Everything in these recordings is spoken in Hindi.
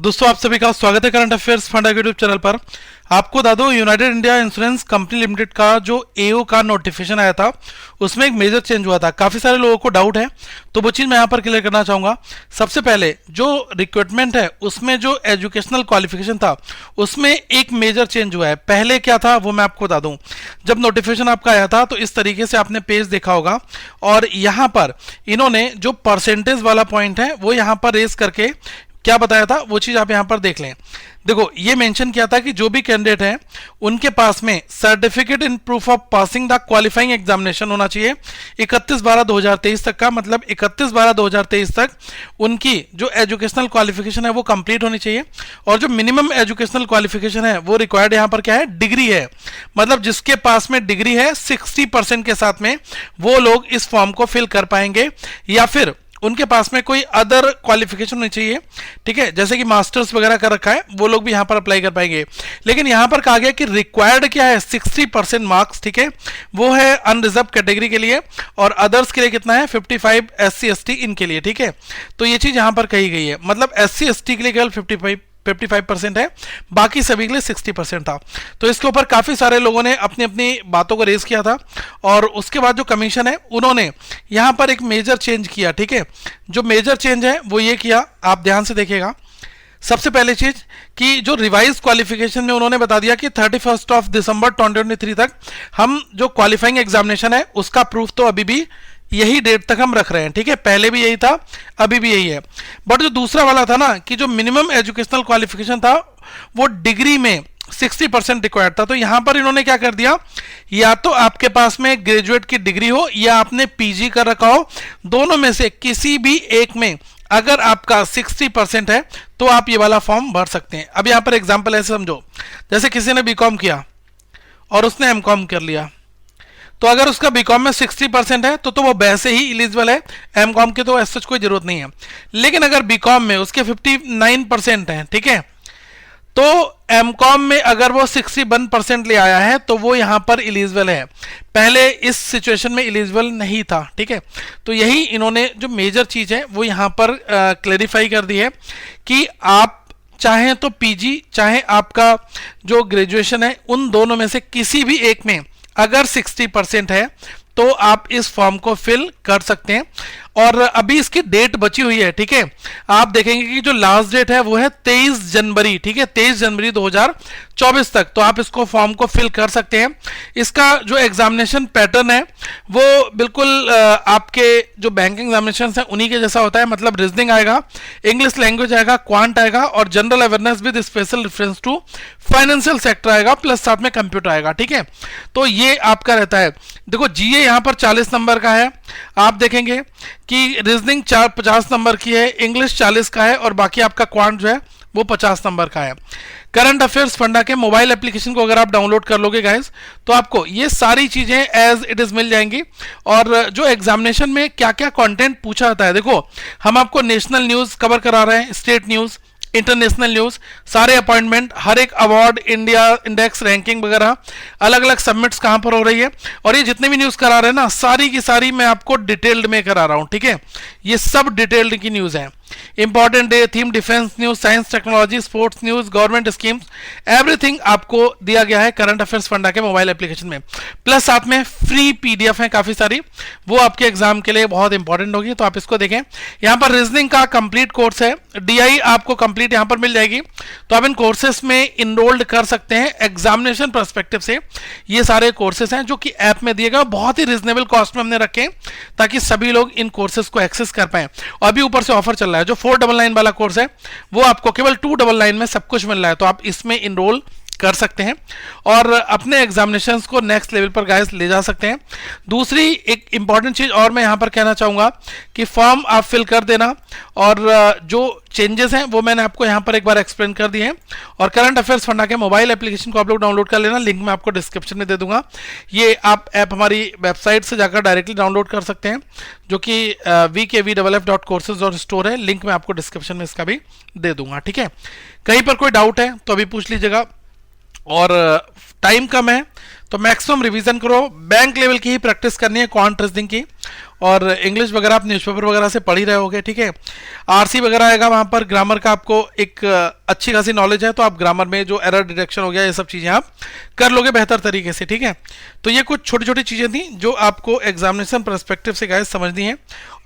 दोस्तों आप सभी का स्वागत है current affairs funda YouTube channel पर। आपको बता दो, United India insurance company limited का जो एओ का नोटिफिकेशन आया था उसमें एक मेजर चेंज हुआ था। काफी सारे लोगों को डाउट है, तो वो चीज मैं यहाँ पर क्लियर करना चाहूंगा। सबसे पहले जो रिक्रूटमेंट है उसमें जो एजुकेशनल क्वालिफिकेशन था उसमें एक मेजर चेंज हुआ है। पहले क्या था वो मैं आपको बता दूं। जब नोटिफिकेशन आपका आया था तो इस तरीके से आपने पेज देखा होगा और यहाँ पर इन्होंने जो परसेंटेज वाला पॉइंट है वो यहाँ पर रेस करके क्या बताया था वो चीज आप यहां पर देख लें। देखो, ये मेंशन किया था कि जो भी कैंडिडेट हैं उनके पास में certificate in proof of passing the qualifying examination होना चाहिए 31/12/2023 तक का, मतलब 31/12/2023 तक उनकी जो एजुकेशनल क्वालिफिकेशन है वो कंप्लीट होनी चाहिए। और जो मिनिमम एजुकेशनल क्वालिफिकेशन है वो रिक्वायर्ड यहां पर क्या है, डिग्री है। मतलब जिसके पास में डिग्री है 60% के साथ में वो लोग इस फॉर्म को फिल कर पाएंगे, या फिर उनके पास में कोई अदर क्वालिफिकेशन होनी चाहिए, ठीक है, जैसे कि मास्टर्स वगैरह कर रखा है, वो लोग भी यहां पर अप्लाई कर पाएंगे। लेकिन यहां पर कहा गया कि रिक्वायर्ड क्या है, 60% मार्क्स, ठीक है, वो है अनरिजर्व कैटेगरी के लिए, और अदर्स के लिए कितना है 55 SC ST इनके लिए, ठीक है। तो ये चीज यहां पर कही गई है, मतलब SC ST के लिए केवल 55% है, बाकी सभी के लिए 60% था। तो इसके ऊपर काफी सारे लोगों ने अपनी अपनी बातों को रेज किया था, और उसके बाद जो कमीशन है उन्होंने यहां पर एक मेजर चेंज किया, ठीक है। जो मेजर चेंज है वो ये किया, आप ध्यान से देखिएगा। सबसे पहले चीज कि जो रिवाइज क्वालिफिकेशन में उन्होंने बता दिया कि 31 दिसंबर 2023 तक हम जो क्वालिफाइंग एग्जामिनेशन है उसका प्रूफ तो अभी भी यही डेट तक हम रख रहे हैं, ठीक है। पहले भी यही था, अभी भी यही है। बट जो दूसरा वाला था ना कि जो मिनिमम एजुकेशनल क्वालिफिकेशन था वो डिग्री में 60% रिक्वायर्ड था, तो यहां पर इन्होंने क्या कर दिया, या तो आपके पास में ग्रेजुएट की डिग्री हो या आपने पीजी कर रखा हो, दोनों में से किसी भी एक में अगर आपका 60% है तो आप ये वाला फॉर्म भर सकते हैं। अब यहां पर एग्जांपल ऐसे समझो, जैसे किसी ने बीकॉम किया और उसने एमकॉम कर लिया, तो अगर उसका बीकॉम में 60% है तो वो वैसे ही एलिजिबल है, एमकॉम की तो ऐसा कोई जरूरत नहीं है। लेकिन अगर बीकॉम में उसके 59% है, ठीक है, तो एमकॉम में अगर वो 61% ले आया है तो वो यहां पर एलिजिबल है, पहले इस सिचुएशन में एलिजिबल नहीं था, ठीक है। तो यही इन्होंने जो मेजर चीज है वो यहां पर क्लैरिफाई कर दी है कि आप चाहे तो पीजी चाहे आपका जो ग्रेजुएशन है, उन दोनों में से किसी भी एक में अगर 60% है तो आप इस फॉर्म को फिल कर सकते हैं। और अभी इसकी डेट बची हुई है, ठीक है। आप देखेंगे कि जो लास्ट डेट है वो है 23 जनवरी, ठीक है, 23 जनवरी 2024 तक, तो आप इसको फॉर्म को फिल कर सकते हैं। इसका जो एग्जामिनेशन पैटर्न है वो बिल्कुल आपके जो बैंकिंग एग्जामिनेशन है उन्हीं के जैसा होता है, मतलब रीजनिंग आएगा, इंग्लिश लैंग्वेज आएगा, क्वांट आएगा, और general awareness with special reference to financial sector आएगा, प्लस साथ में कंप्यूटर आएगा, ठीक है। तो ये आपका रहता है। देखो, जीए यहां पर 40 नंबर का है, आप देखेंगे कि रीजनिंग 50 नंबर की है, इंग्लिश 40 का है, और बाकी आपका क्वांट जो है वो 50 नंबर का है। करंट अफेयर्स फंडा के मोबाइल एप्लीकेशन को अगर आप डाउनलोड कर लोगे गाइस, तो आपको ये सारी चीजें एज इट इज मिल जाएंगी। और जो एग्जामिनेशन में क्या क्या कंटेंट पूछा जाता है, देखो हम आपको नेशनल न्यूज कवर करा रहे हैं, स्टेट न्यूज, इंटरनेशनल न्यूज, सारे अपॉइंटमेंट, हर एक अवार्ड, इंडिया इंडेक्स रैंकिंग वगैरह, अलग अलग सबमिट्स कहां पर हो रही है, और ये जितने भी न्यूज करा रहे हैं ना, सारी की सारी मैं आपको डिटेल्ड में करा रहा हूं, ठीक है। ये सब डिटेल्ड की न्यूज है। Important day, theme, defence news, science technology, sports news, government schemes, everything आपको दिया गया है करंट अफेयर्स फंडा के मोबाइल एप्लीकेशन में। प्लस साथ में फ्री पीडीएफ है काफी सारी, वो आपके एग्जाम के लिए बहुत इंपॉर्टेंट होगी, तो आप इसको देखें। यहां पर रीजनिंग का कंप्लीट कोर्स है, डीआई आपको कंप्लीट यहां पर मिल जाएगी, तो आप इन कोर्सेस में इनरोल्ड कर सकते हैं। एग्जामिनेशन पर्सपेक्टिव से ये सारे कोर्सेस हैं जो कि ऐप में दिए गए, बहुत ही रिजनेबल कॉस्ट में हमने रखे ताकि सभी लोग इन कोर्सेस को एक्सेस कर पाए। और अभी ऊपर से ऑफर चल रहा है, जो 499 वाला कोर्स है वो आपको केवल 299 में सब कुछ मिल रहा है, तो आप इसमें इनरोल कर सकते हैं और अपने एग्जामिनेशंस को नेक्स्ट लेवल पर गाइस ले जा सकते हैं। दूसरी एक इंपॉर्टेंट चीज और मैं यहां पर कहना चाहूंगा कि फॉर्म आप फिल कर देना, और जो चेंजेस हैं वो मैंने आपको यहां पर एक बार एक्सप्लेन कर दिए हैं। और करंट अफेयर्स फंडा के मोबाइल एप्लीकेशन को आप लोग डाउनलोड कर लेना, लिंक मैं आपको डिस्क्रिप्शन में दे दूंगा। ये आप ऐप हमारी वेबसाइट से जाकर डायरेक्टली डाउनलोड कर सकते हैं, जो कि vkvff.courses.store है, लिंक मैं आपको डिस्क्रिप्शन में इसका भी दे दूंगा, ठीक है। कहीं पर कोई डाउट है तो अभी पूछ लीजिएगा, और टाइम कम है तो मैक्सिमम रिवीजन करो, बैंक लेवल की ही प्रैक्टिस करनी है क्वांट रीजनिंग की, और इंग्लिश वगैरह आप न्यूज़पेपर वगैरह से पढ़ ही रहे होगे, ठीक है। आरसी वगैरह आएगा वहाँ पर, ग्रामर का आपको एक अच्छी खासी नॉलेज है तो आप ग्रामर में जो एरर डिटेक्शन हो गया ये सब चीज़ें आप कर लोगे बेहतर तरीके से, ठीक है। तो ये कुछ छोटी छोटी चीज़ें थी जो आपको एग्जामिनेशन परस्पेक्टिव से गाइस समझनी है,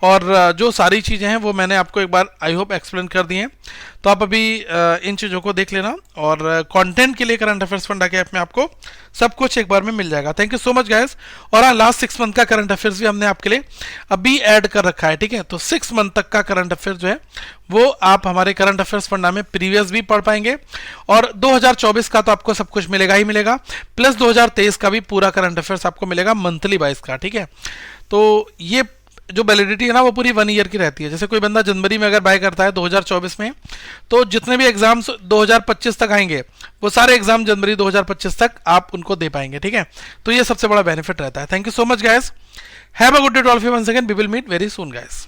और जो सारी चीज़ें हैं वो मैंने आपको एक बार आई होप एक्सप्लेन कर दी हैं। तो आप अभी इन चीज़ों को देख लेना, और कंटेंट के लिए करंट अफेयर्स फंडा के ऐप में आपको सब कुछ एक बार में मिल जाएगा। Thank you so much guys. और हाँ, लास्ट 6 मंथ का करंट अफेयर्स भी हमने आपके लिए अभी ऐड कर रखा है, ठीक है। तो 6 मंथ तक का करंट अफेयर्स जो है वो आप हमारे करंट अफेयर्स फंडा में प्रीवियस भी पढ़ पाएंगे, और 2024 का तो आपको सब कुछ मिलेगा ही मिलेगा, प्लस 2023 का भी पूरा करंट अफेयर्स आपको मिलेगा मंथली वाइज का, ठीक है। तो ये जो वैलिडिटी है ना वो पूरी 1 ईयर की रहती है। जैसे कोई बंदा जनवरी में अगर बाय करता है 2024 में, तो जितने भी एग्जाम्स 2025 तक आएंगे वो सारे एग्जाम जनवरी 2025 तक आप उनको दे पाएंगे, ठीक है। तो ये सबसे बड़ा बेनिफिट रहता है। Thank you so much guys, have a good day to all of you, once again we will meet very soon guys.